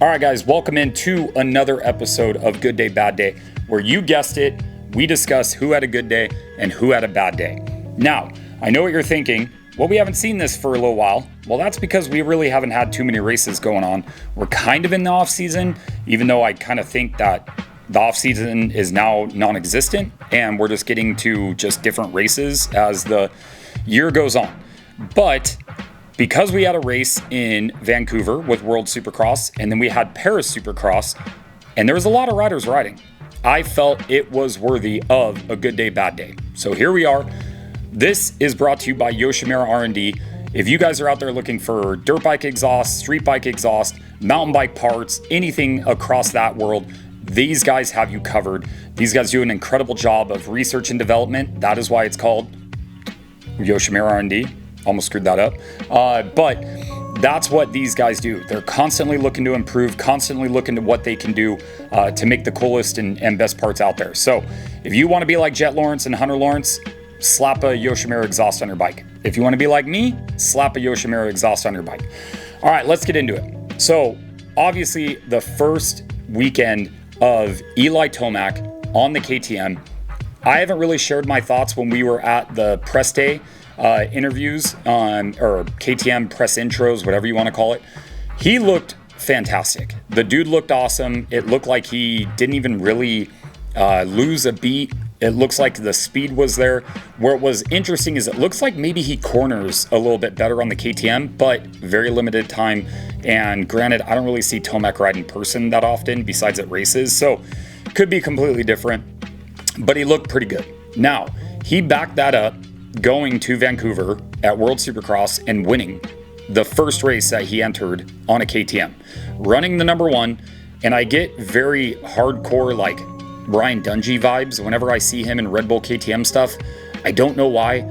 All right, guys, welcome into another episode of Good Day, Bad Day, where you guessed it, we discuss who had a good day and who had a bad day. Now, I know what you're thinking. Well, we haven't seen this for a little while. Well, that's because we really haven't had too many races going on. We're kind of in the off season, even though I kind of think that the off season is now non-existent and we're just getting to just different races as the year goes on. But because we had a race in Vancouver with World Supercross, and then we had Paris Supercross, and there was a lot of riders riding, I felt it was worthy of a good day, bad day. So here we are. This is brought to you by Yoshimura R&D. If you guys are out there looking for dirt bike exhaust, street bike exhaust, mountain bike parts, anything across that world, these guys have you covered. These guys do an incredible job of research and development. That is why it's called Yoshimura R&D. Almost screwed that up. But that's what these guys do. They're constantly looking to improve, constantly looking to what they can do to make the coolest and best parts out there. So if you want to be like Jet Lawrence and Hunter Lawrence, slap a Yoshimura exhaust on your bike. If you want to be like me, slap a Yoshimura exhaust on your bike. All right, let's get into it. So obviously the first weekend of Eli Tomac on the KTM, I haven't really shared my thoughts when we were at the press day interviews or KTM press intros, whatever you want to call it. He looked fantastic. The dude looked awesome. It looked like he didn't even really lose a beat. It looks like the speed was there. Where it was interesting is it looks like maybe he corners a little bit better on the KTM, but very limited time. And granted, I don't really see Tomac ride in person that often besides at races, so could be completely different, but he looked pretty good. Now, he backed that up going to Vancouver at World Supercross and winning the first race that he entered on a KTM, running the number one. And I get very hardcore like Ryan Dungey vibes whenever I see him in Red Bull KTM stuff. I don't know why,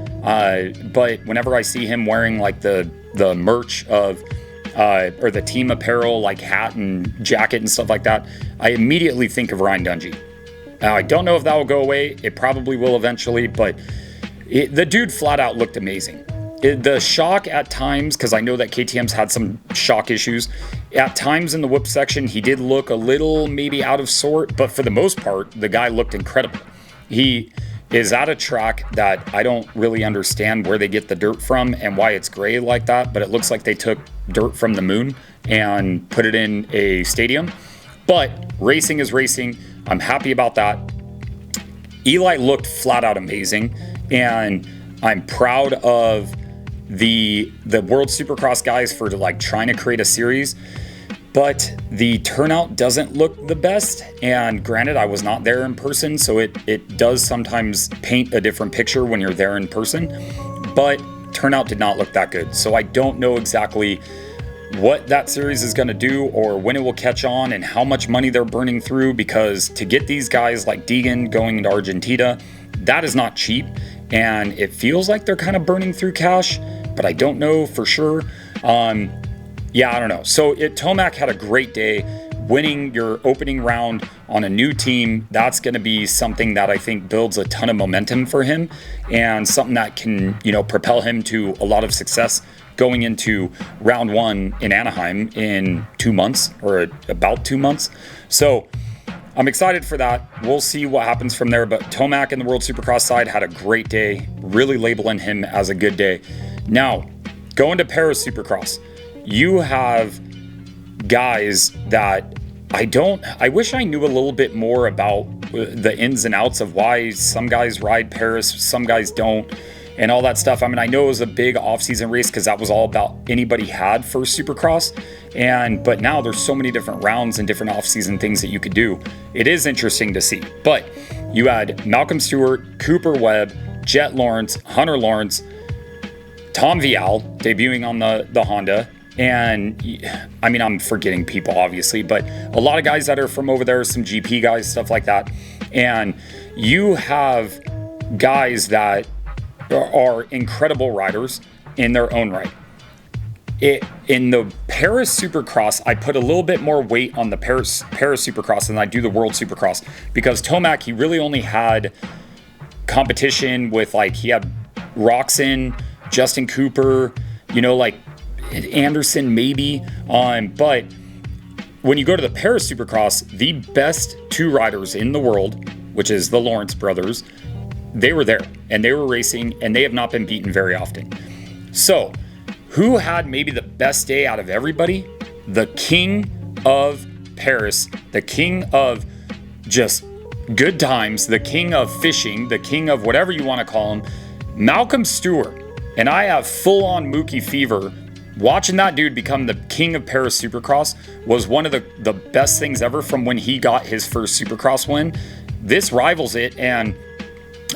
but whenever I see him wearing like the merch of or the team apparel, like hat and jacket and stuff like that, I immediately think of Ryan Dungey. Now, I don't know if that will go away. It probably will eventually, but the dude flat out looked amazing. The shock at times, because I know that KTM's had some shock issues, at times in the whip section, he did look a little maybe out of sort, but for the most part, the guy looked incredible. He is at a track that I don't really understand where they get the dirt from and why it's gray like that, but it looks like they took dirt from the moon and put it in a stadium. But racing is racing. I'm happy about that. Eli looked flat out amazing, and I'm proud of the World Supercross guys for like trying to create a series, but the turnout doesn't look the best. And granted, I was not there in person, so it does sometimes paint a different picture when you're there in person, but turnout did not look that good. So I don't know exactly what that series is going to do or when it will catch on and how much money they're burning through, because to get these guys like Deegan going into Argentina, that is not cheap. And it feels like they're kind of burning through cash, but I don't know for sure. Yeah, I don't know. So Tomac had a great day winning your opening round on a new team. That's going to be something that I think builds a ton of momentum for him and something that can, propel him to a lot of success going into round one in Anaheim in 2 months or about 2 months. So I'm excited for that. We'll see what happens from there. But Tomac in the World Supercross side had a great day, really labeling him as a good day. Now, going to Paris Supercross, you have guys that I wish I knew a little bit more about the ins and outs of why some guys ride Paris, some guys don't, and all that stuff. I mean, I know it was a big off-season race because that was all about anybody had for Supercross. But now there's so many different rounds and different off-season things that you could do. It is interesting to see. But you had Malcolm Stewart, Cooper Webb, Jet Lawrence, Hunter Lawrence, Tom Vial debuting on the Honda. And I mean, I'm forgetting people obviously, but a lot of guys that are from over there, some GP guys, stuff like that. And you have guys that are incredible riders in their own right. In the Paris Supercross, I put a little bit more weight on the Paris Supercross than I do the World Supercross, because Tomac, he really only had competition with, like, he had Roxon, Justin Cooper, like Anderson maybe, but when you go to the Paris Supercross, the best two riders in the world, which is the Lawrence brothers, they were there and they were racing, and they have not been beaten very often. So who had maybe the best day out of everybody? The king of Paris, the king of just good times, the king of fishing, the king of whatever you want to call him, Malcolm Stewart. And I have full-on Mookie fever. Watching that dude become the king of Paris Supercross was one of the best things ever from when he got his first Supercross win. This rivals it, and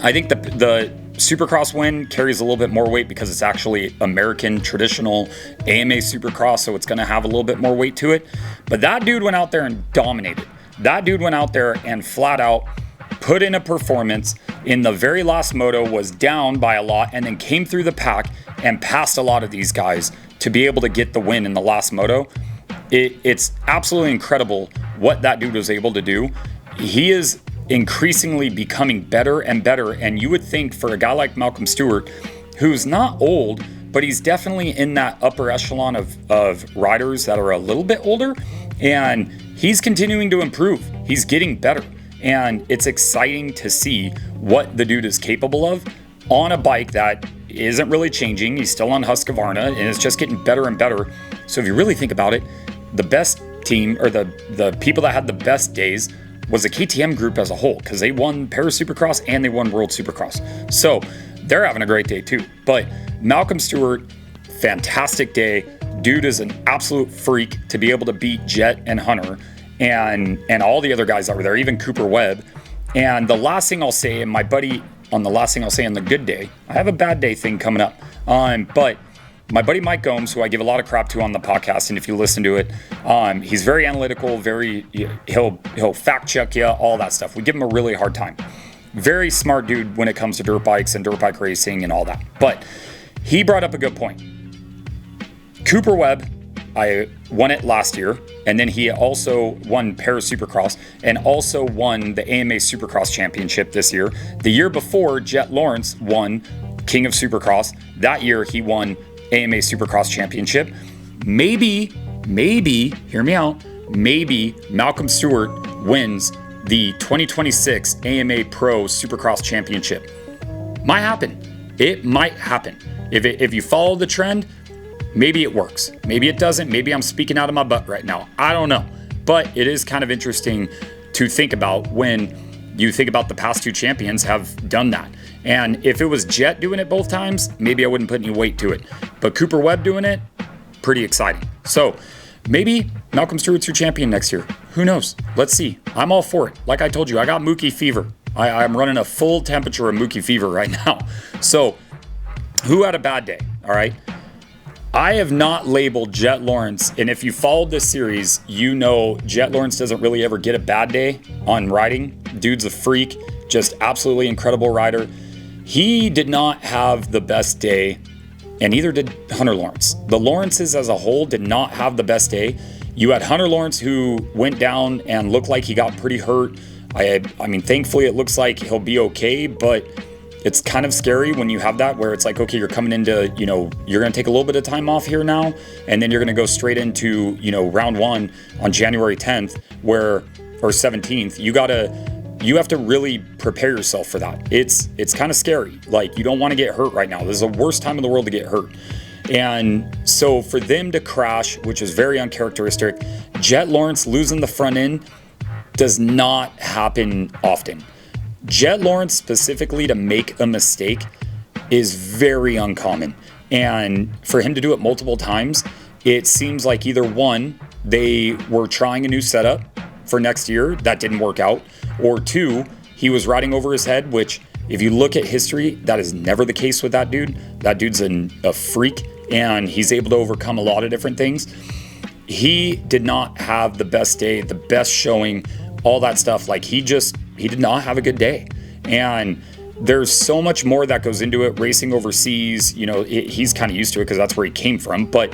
I think the Supercross win carries a little bit more weight because it's actually American traditional AMA Supercross, so it's going to have a little bit more weight to it. But that dude went out there and dominated. That dude went out there and flat out put in a performance. In the very last moto, was down by a lot and then came through the pack and passed a lot of these guys to be able to get the win in the last moto. It's absolutely incredible what that dude was able to do. He is increasingly becoming better and better, and you would think for a guy like Malcolm Stewart, who's not old, but he's definitely in that upper echelon of riders that are a little bit older, and he's continuing to improve. He's getting better, and it's exciting to see what the dude is capable of on a bike that isn't really changing. He's still on Husqvarna, and it's just getting better and better. So if you really think about it, the best team, or the people that had the best days, was the KTM group as a whole, because they won Paris Supercross and they won World Supercross. So they're having a great day too. But Malcolm Stewart, fantastic day. Dude is an absolute freak to be able to beat Jet and Hunter and all the other guys that were there, even Cooper Webb. And the last thing I'll say, and my buddy on the last thing I'll say on the good day, I have a bad day thing coming up. But my buddy Mike Gomes, who I give a lot of crap to on the podcast, and if you listen to it, he's very analytical, he'll fact check you, all that stuff. We give him a really hard time. Very smart dude when it comes to dirt bikes and dirt bike racing and all that. But he brought up a good point. Cooper Webb, I won it last year, and then he also won Paris Supercross and also won the AMA Supercross Championship this year. The year before, Jet Lawrence won King of Supercross. That year, he won AMA Supercross Championship. Maybe, hear me out, maybe Malcolm Stewart wins the 2026 AMA Pro Supercross Championship. Might happen. It might happen. If you follow the trend, maybe it works. Maybe it doesn't. Maybe I'm speaking out of my butt right now. I don't know. But it is kind of interesting to think about when you think about the past two champions have done that. And if it was Jet doing it both times, maybe I wouldn't put any weight to it. But Cooper Webb doing it, pretty exciting. So maybe Malcolm Stewart's your champion next year. Who knows? Let's see. I'm all for it. Like I told you, I got Mookie fever. I'm running a full temperature of Mookie fever right now. So who had a bad day? All right. I have not labeled Jet Lawrence, and if you followed this series, you know Jet Lawrence doesn't really ever get a bad day on riding. Dude's a freak, just absolutely incredible rider. He did not have the best day, and neither did Hunter Lawrence. The Lawrences as a whole did not have the best day. You had Hunter Lawrence, who went down and looked like he got pretty hurt. I mean, thankfully it looks like he'll be okay, but it's kind of scary when you have that, where it's like, okay, you're coming into, you're going to take a little bit of time off here now, and then you're going to go straight into, round one on January 10th, or 17th. You have to really prepare yourself for that. It's kind of scary. Like, you don't want to get hurt right now. This is the worst time in the world to get hurt. And so for them to crash, which is very uncharacteristic, Jet Lawrence losing the front end does not happen often. Jet Lawrence specifically to make a mistake is very uncommon. And for him to do it multiple times, it seems like either one, they were trying a new setup for next year that didn't work out, or two, he was riding over his head, which if you look at history, that is never the case with that dude. That dude's a freak, and he's able to overcome a lot of different things. He did not have the best day, the best showing, all that stuff. Like, he did not have a good day. And there's so much more that goes into it. Racing overseas, he's kind of used to it because that's where he came from. But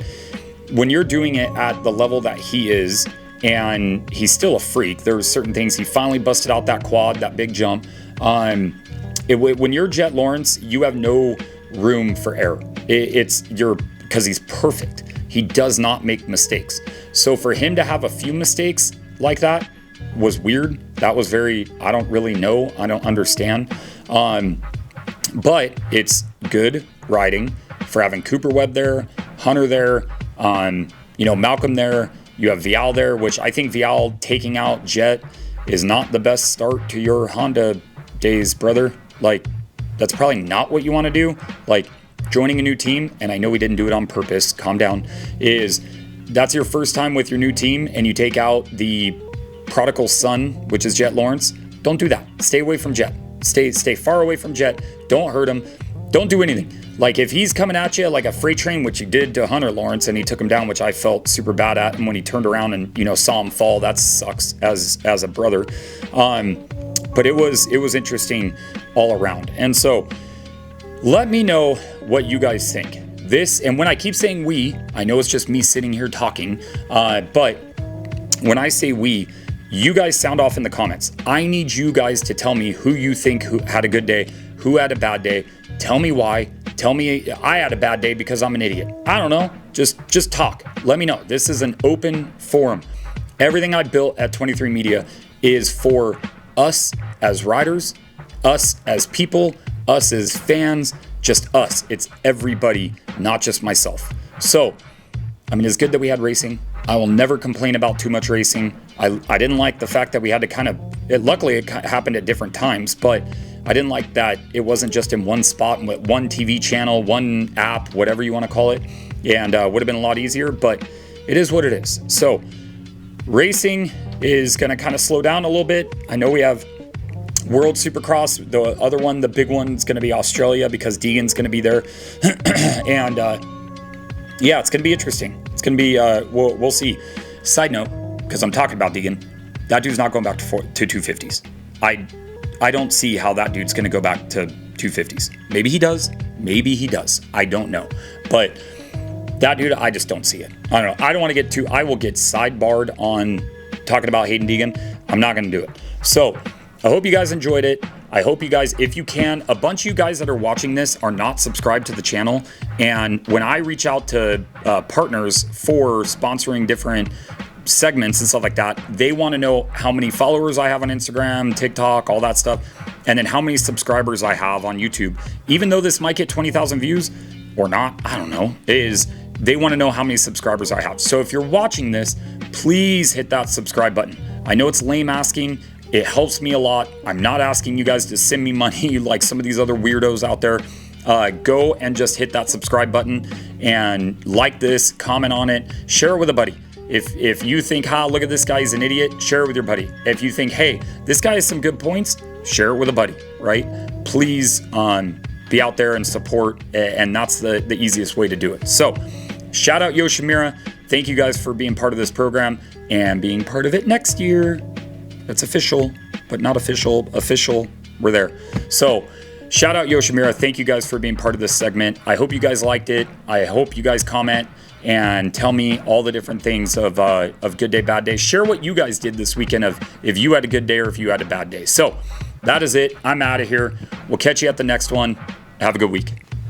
when you're doing it at the level that he is, and he's still a freak, there's certain things. He finally busted out that quad, that big jump. When you're Jet Lawrence, you have no room for error. Because he's perfect. He does not make mistakes. So for him to have a few mistakes like that was weird. That was very, I don't really know. I don't understand. But it's good riding for having Cooper Webb there, Hunter there, Malcolm there. You have Vial there, which I think Vial taking out Jet is not the best start to your Honda days, brother. Like, that's probably not what you want to do. Like, joining a new team, and I know we didn't do it on purpose, calm down, that's your first time with your new team and you take out the prodigal son, which is Jet Lawrence. Don't do that. Stay away from Jet. Stay far away from Jet. Don't hurt him. Don't do anything. Like, if he's coming at you like a freight train, which he did to Hunter Lawrence, and he took him down, which I felt super bad at, and when he turned around and saw him fall, that sucks as a brother. But it was interesting all around. And so let me know what you guys think. This, and when I keep saying we, I know it's just me sitting here talking, but when I say we, you guys sound off in the comments. I need you guys to tell me who you think who had a good day, who had a bad day. Tell me why. Tell me I had a bad day because I'm an idiot. I don't know. Just talk. Let me know. This is an open forum. Everything I built at 23 Media is for us as riders, us as people, us as fans, just us. It's everybody, not just myself. So, I mean, it's good that we had racing. I will never complain about too much racing. I didn't like the fact that we had to luckily it happened at different times, but I didn't like that it wasn't just in one spot, one TV channel, one app, whatever you want to call it, and would have been a lot easier, but it is what it is. So racing is going to kind of slow down a little bit. I know we have World Supercross. The other one, the big one, is going to be Australia because Deegan's going to be there. And yeah, it's going to be interesting. It's going to be, we'll see. Side note, because I'm talking about Deegan, that dude's not going back to 250s. I don't see how that dude's going to go back to 250s. Maybe he does. Maybe he does. I don't know. But that dude, I just don't see it. I don't know. I don't want to get I will get sidebarred on talking about Hayden Deegan. I'm not going to do it. So I hope you guys enjoyed it. I hope you guys, if you can, a bunch of you guys that are watching this are not subscribed to the channel. And when I reach out to partners for sponsoring different segments and stuff like that, they want to know how many followers I have on Instagram, TikTok, all that stuff, and then how many subscribers I have on YouTube. Even though this might get 20,000 views or not, I don't know, they want to know how many subscribers I have. So if you're watching this, please hit that subscribe button. I know it's lame asking. It helps me a lot. I'm not asking you guys to send me money like some of these other weirdos out there. Go and just hit that subscribe button and like this, comment on it, share it with a buddy. If you think, look at this guy, he's an idiot, share it with your buddy. If you think, hey, this guy has some good points, share it with a buddy, right? Please be out there and support, and that's the easiest way to do it. So, shout out Yoshimura. Thank you guys for being part of this program and being part of it next year. That's official, but not official. Official, we're there. So, shout out Yoshimura. Thank you guys for being part of this segment. I hope you guys liked it. I hope you guys comment and tell me all the different things of good day, bad day. Share what you guys did this weekend of if you had a good day or if you had a bad day. So that is it. I'm out of here. We'll catch you at the next one. Have a good week.